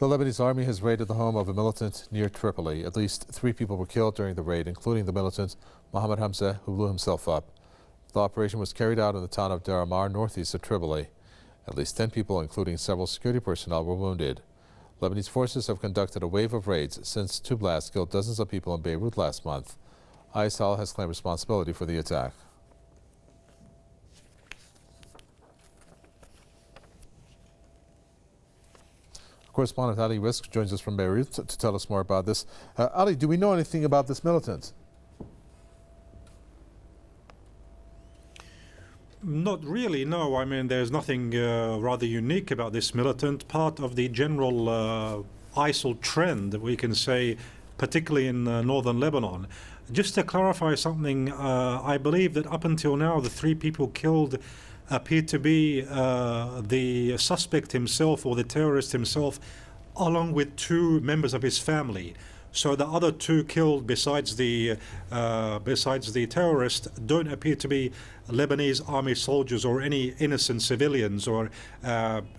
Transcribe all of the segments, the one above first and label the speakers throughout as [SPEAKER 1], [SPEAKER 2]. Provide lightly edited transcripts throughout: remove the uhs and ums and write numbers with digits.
[SPEAKER 1] The Lebanese army has raided the home of a militant near Tripoli. At least 3 people were killed during the raid, including the militant Mohammad Hamzeh, who blew himself up. The operation was carried out in the town of Deir Ammar, northeast of Tripoli. At least 10 people, including several security personnel, were wounded. Lebanese forces have conducted a wave of raids since 2 blasts killed dozens of people in Beirut last month. ISIL has claimed responsibility for the attack. Correspondent Ali Risk joins us from Beirut to tell us more about this. Ali, do we know anything about this militant?
[SPEAKER 2] Not really, no. I mean, there's nothing rather unique about this militant. Part of the general ISIL trend that we can say, particularly in northern Lebanon. Just to clarify something, I believe that up until now, the 3 people killed appeared to be the suspect himself or the terrorist himself, along with 2 members of his family. So the other 2 killed, besides the terrorist, don't appear to be Lebanese army soldiers or any innocent civilians or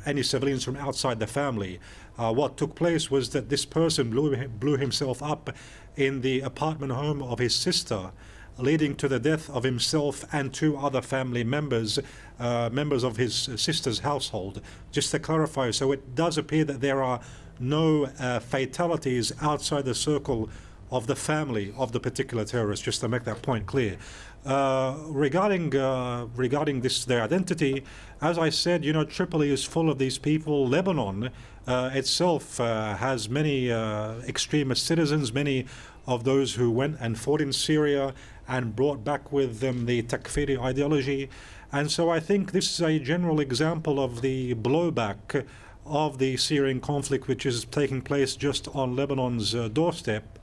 [SPEAKER 2] any civilians from outside the family. What took place was that this person blew himself up in the apartment home of his sister, leading to the death of himself and 2 other family members, members of his sister's household. Just to clarify, so it does appear that there are no fatalities outside the circle of the family of the particular terrorist, just to make that point clear. Regarding their identity, as I said, you know, Tripoli is full of these people. Lebanon itself has many extremist citizens, many of those who went and fought in Syria and brought back with them the Takfiri ideology. And so I think this is a general example of the blowback of the Syrian conflict, which is taking place just on Lebanon's doorstep.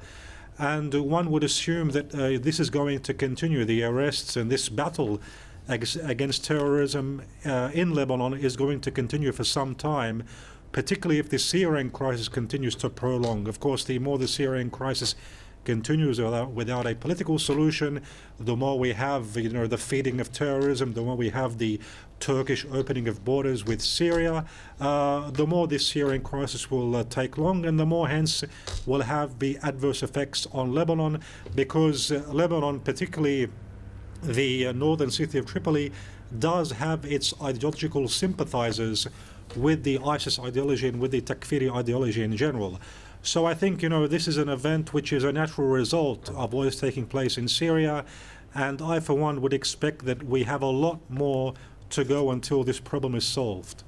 [SPEAKER 2] And one would assume that this is going to continue. The arrests and this battle against terrorism in Lebanon is going to continue for some time, particularly if the Syrian crisis continues to prolong. Of course, the more the Syrian crisis continues without a political solution, the more we have, you know, the feeding of terrorism, the more we have the Turkish opening of borders with Syria, the more this Syrian crisis will take long, and the more hence will have the adverse effects on Lebanon, because Lebanon, particularly the northern city of Tripoli, does have its ideological sympathizers with the ISIS ideology and with the Takfiri ideology in general. So I think, you know, this is an event which is a natural result of what is taking place in Syria, and I, for one, would expect that we have a lot more to go until this problem is solved.